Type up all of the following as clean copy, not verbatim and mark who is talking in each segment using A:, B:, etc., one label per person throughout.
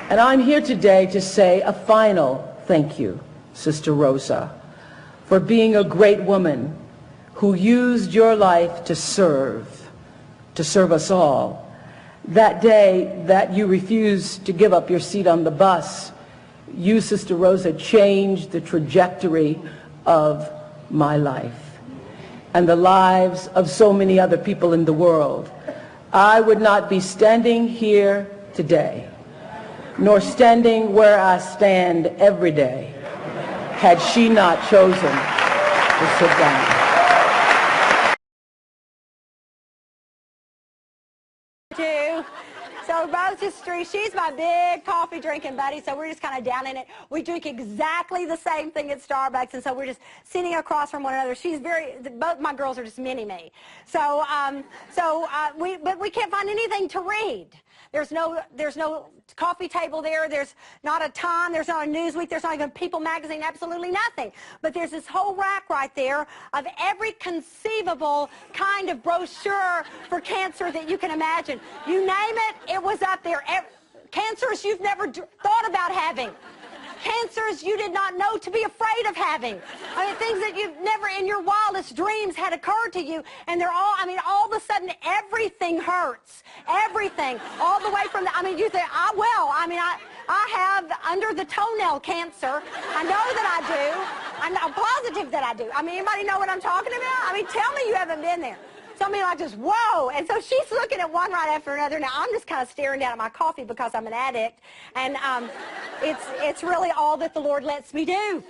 A: And I'm here today to say a final thank you, Sister Rosa, for being a great woman who used your life to serve us all. That day that you refused to give up your seat on the bus, you, Sister Rosa, changed the trajectory of my life and the lives of so many other people in the world. I would not be standing here today, nor standing where I stand every day, had she not chosen to sit down.
B: So Rosa's street, she's my big coffee drinking buddy, so we're just kind of down in it. We drink exactly the same thing at Starbucks, and so we're just sitting across from one another. She's both my girls are just mini-me. But we can't find anything to read. There's no coffee table there. There's not a Time. There's not a Newsweek. There's not even People magazine. Absolutely nothing. But there's this whole rack right there of every conceivable kind of brochure for cancer that you can imagine. You name it, it was up there. Cancers you've never thought about having. Cancers you did not know to be afraid of having. I mean, things that you've never in your wildest dreams had occurred to you, and they're all, I mean, all of a sudden everything hurts. Everything. All the way from the, I mean, you think, I have under the toenail cancer. I know that I do. I'm positive that I do. I mean, anybody know what I'm talking about? I mean, tell me you haven't been there. So I mean, like just, whoa. And so she's looking at one right after another. Now, I'm just kind of staring down at my coffee because I'm an addict. And it's really all that the Lord lets me do.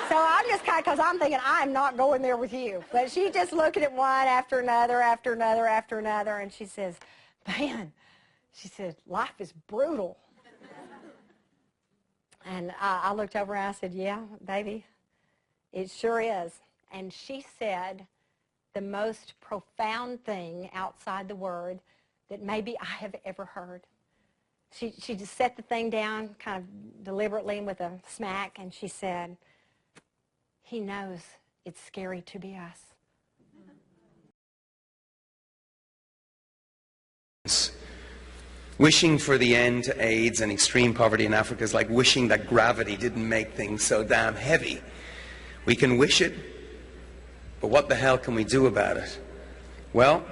B: So I'm just kind of, because I'm thinking, I'm not going there with you. But she's just looking at one after another, after another, after another. And she says, man, she said, life is brutal. And I looked over and I said, yeah, baby, it sure is. And she said the most profound thing outside the word that maybe I have ever heard. She just set the thing down kind of deliberately with a smack, and she said, he knows it's scary to be us.
C: Wishing for the end to AIDS and extreme poverty in Africa is like wishing that gravity didn't make things so damn heavy. We can wish it, but what the hell can we do about it? Well,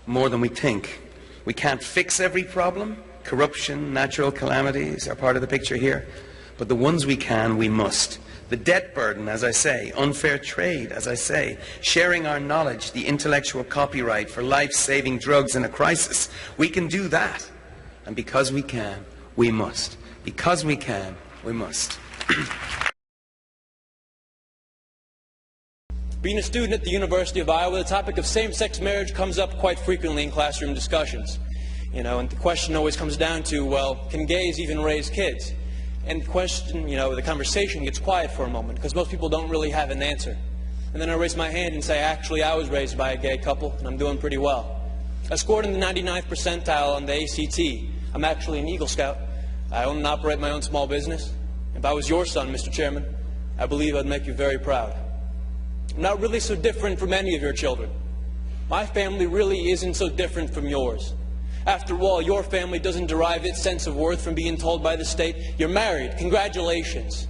C: more than we think. We can't fix every problem. Corruption, natural calamities are part of the picture here. But the ones we can, we must. The debt burden, as I say, unfair trade, as I say, sharing our knowledge, the intellectual copyright for life-saving drugs in a crisis. We can do that. And because we can, we must. Because we can, we must.
D: Being a student at the University of Iowa, the topic of same-sex marriage comes up quite frequently in classroom discussions. You know, and the question always comes down to, well, can gays even raise kids? And the question, you know, the conversation gets quiet for a moment because most people don't really have an answer. And then I raise my hand and say, actually, I was raised by a gay couple, and I'm doing pretty well. I scored in the 99th percentile on the ACT. I'm actually an Eagle Scout. I own and operate my own small business. If I was your son, Mr. Chairman, I believe I'd make you very proud. I'm not really so different from any of your children. My family really isn't so different from yours. After all, your family doesn't derive its sense of worth from being told by the state, you're married, congratulations.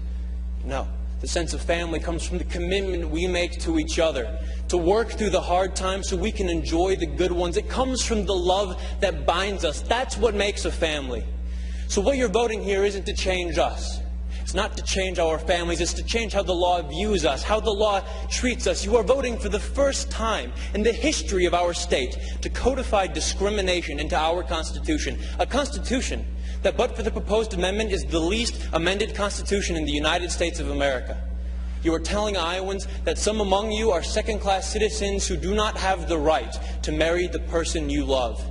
D: No, the sense of family comes from the commitment we make to each other, to work through the hard times so we can enjoy the good ones. It comes from the love that binds us. That's what makes a family. So what you're voting here isn't to change us. It's not to change our families, it's to change how the law views us, how the law treats us. You are voting for the first time in the history of our state to codify discrimination into our Constitution. A Constitution that, but for the proposed amendment, is the least amended Constitution in the United States of America. You are telling Iowans that some among you are second-class citizens who do not have the right to marry the person you love.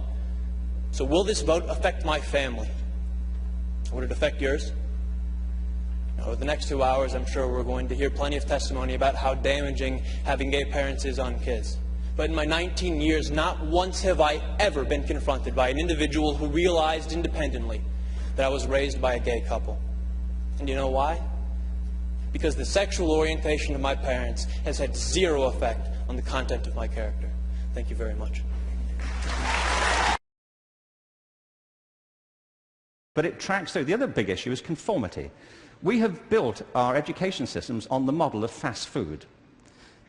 D: So will this vote affect my family? Would it affect yours? Over the next 2 hours, I'm sure we're going to hear plenty of testimony about how damaging having gay parents is on kids. But in my 19 years, not once have I ever been confronted by an individual who realized independently that I was raised by a gay couple. And you know why? Because the sexual orientation of my parents has had zero effect on the content of my character. Thank you very much.
E: but it tracks through. The other big issue is conformity. We have built our education systems on the model of fast food.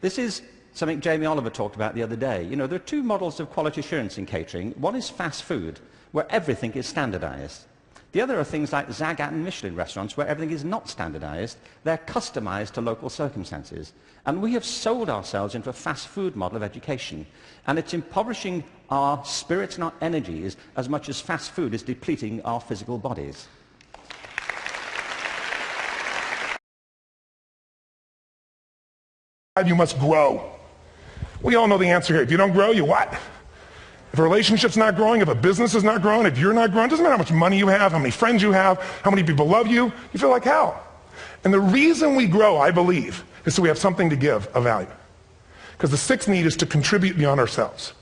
E: This is something Jamie Oliver talked about the other day. You know, there are two models of quality assurance in catering. One is fast food, where everything is standardized. The other are things like Zagat and Michelin restaurants, where everything is not standardized. They're customized to local circumstances. And we have sold ourselves into a fast food model of education. And it's impoverishing our spirits and our energies as much as fast food is depleting our physical bodies.
F: You must grow. We all know the answer here. If you don't grow, you what? If a relationship's not growing, if a business is not growing, if you're not growing, it doesn't matter how much money you have, how many friends you have, how many people love you, you feel like hell. And the reason we grow, I believe, is so we have something to give of value. Because the sixth need is to contribute beyond ourselves.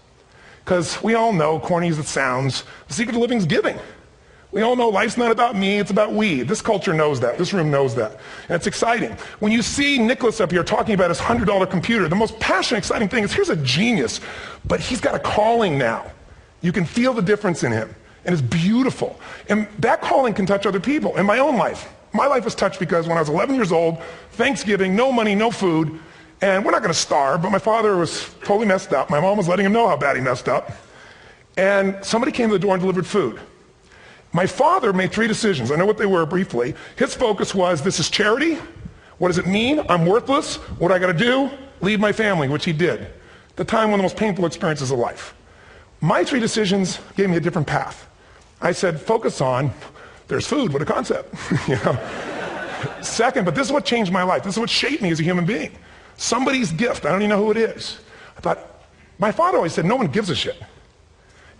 F: Because we all know, corny as it sounds, the secret of living is giving. We all know life's not about me, it's about we. This culture knows that. This room knows that. And it's exciting. When you see Nicholas up here talking about his $100 computer, the most passionate, exciting thing is here's a genius, but he's got a calling now. You can feel the difference in him. And it's beautiful. And that calling can touch other people. In my own life, my life was touched because when I was 11 years old, Thanksgiving, no money, no food, and we're not going to starve, but my father was totally messed up. My mom was letting him know how bad he messed up. And somebody came to the door and delivered food. My father made three decisions. I know what they were briefly. His focus was, this is charity. What does it mean? I'm worthless. What do I got to do? Leave my family, which he did. At the time, one of the most painful experiences of life. My three decisions gave me a different path. I said, focus on, there's food, what a concept. You know? Second, but this is what changed my life. This is what shaped me as a human being. Somebody's gift. I don't even know who it is. I thought, my father always said, no one gives a shit.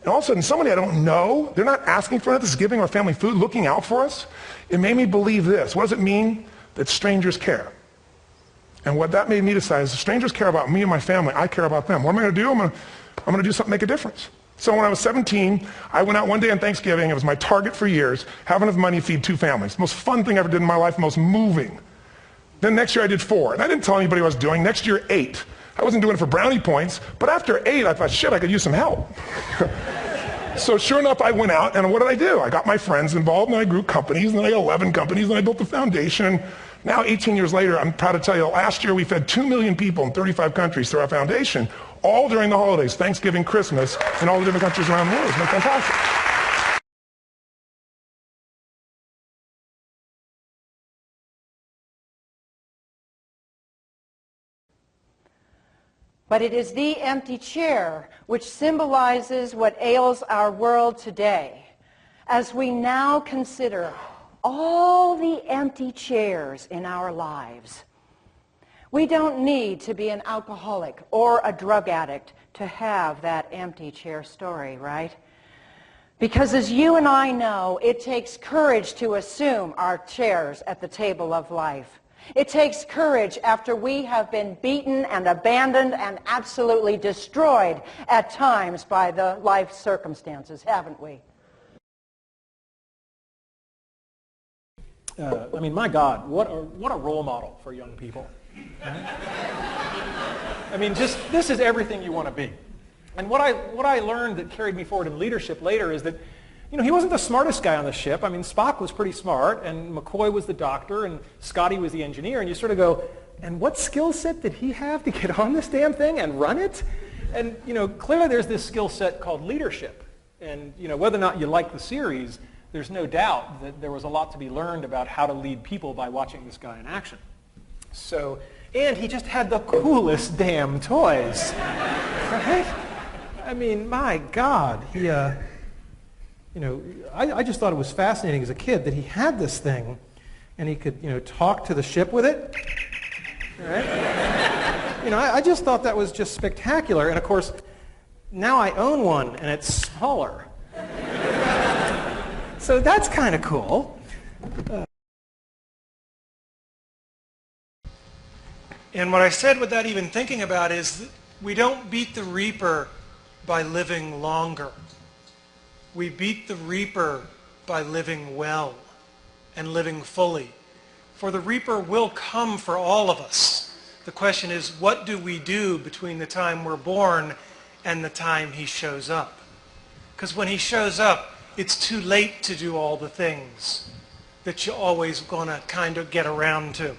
F: And all of a sudden, somebody I don't know, they're not asking for it, this is giving our family food, looking out for us. It made me believe this. What does it mean? That strangers care. And what that made me decide is if strangers care about me and my family, I care about them. What am I going to do? I'm going to do something to make a difference. So when I was 17, I went out one day on Thanksgiving. It was my target for years, have enough money to feed 2 families. Most fun thing I ever did in my life, most moving. Then next year I did 4. And I didn't tell anybody what I was doing. Next year, 8. I wasn't doing it for brownie points, but after 8, I thought, shit, I could use some help. So sure enough, I went out, and what did I do? I got my friends involved, and I grew companies, and then I got 11 companies, and I built the foundation. Now, 18 years later, I'm proud to tell you, last year we fed 2 million people in 35 countries through our foundation, all during the holidays, Thanksgiving, Christmas, in all the different countries around the world. It's been fantastic.
G: But it is the empty chair which symbolizes what ails our world today. As we now consider all the empty chairs in our lives, we don't need to be an alcoholic or a drug addict to have that empty chair story, right? Because as you and I know, it takes courage to assume our chairs at the table of life. It takes courage after we have been beaten and abandoned and absolutely destroyed at times by the life circumstances, haven't we?
H: I mean, my God, what a role model for young people. I mean, this is everything you want to be. And what I learned that carried me forward in leadership later is that, you know, he wasn't the smartest guy on the ship. I mean, Spock was pretty smart, and McCoy was the doctor, and Scotty was the engineer, and you sort of go, and what skill set did he have to get on this damn thing and run it? And, you know, clearly there's this skill set called leadership. And, you know, whether or not you like the series, there's no doubt that there was a lot to be learned about how to lead people by watching this guy in action. So, and he just had the coolest damn toys, right? I mean, my God, he, you know, I just thought it was fascinating as a kid that he had this thing, and he could, you know, talk to the ship with it, right? You know, I just thought that was just spectacular, and of course, now I own one, and it's smaller. So that's kind of cool.
I: And what I said without even thinking about is that we don't beat the reaper by living longer. We beat the reaper by living well and living fully. For the reaper will come for all of us. The question is, what do we do between the time we're born and the time he shows up? Because when he shows up, it's too late to do all the things that you're always going to kind of get around to.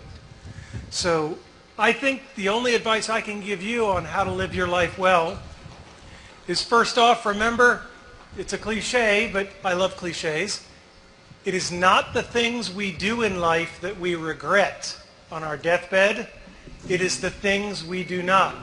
I: So I think the only advice I can give you on how to live your life well is, first off, remember, it's a cliche, but I love cliches. It is not the things we do in life that we regret on our deathbed. It is the things we do not.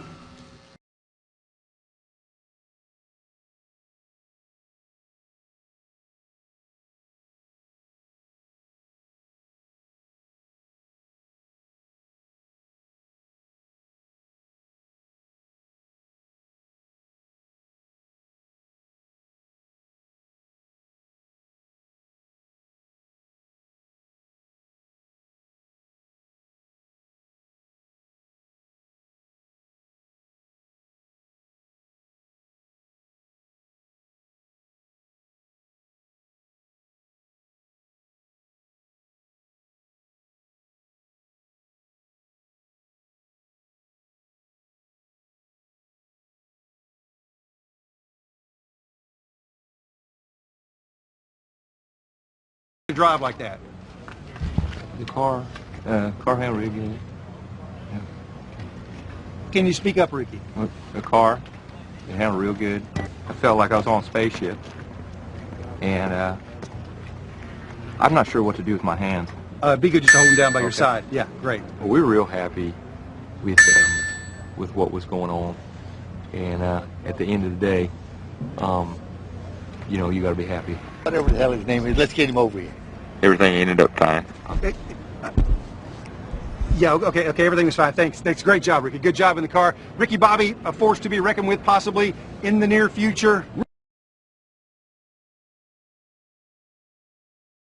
J: Drive like that?
K: The car handled real good. Yeah.
J: Can you speak up, Ricky?
K: The car, it handled real good. I felt like I was on a spaceship, and I'm not sure what to do with my hands.
J: Be good just to hold them down by your
K: Okay.
J: side. Yeah, great.
K: Well, we were real happy with what was going on, and at the end of the day, you know, you got to be happy.
L: Whatever the hell his name is, let's get him over here.
K: Everything ended up fine.
J: Okay. Yeah, okay, everything was fine. Thanks. Great job, Ricky. Good job in the car. Ricky Bobby, a force to be reckoned with possibly in the near future.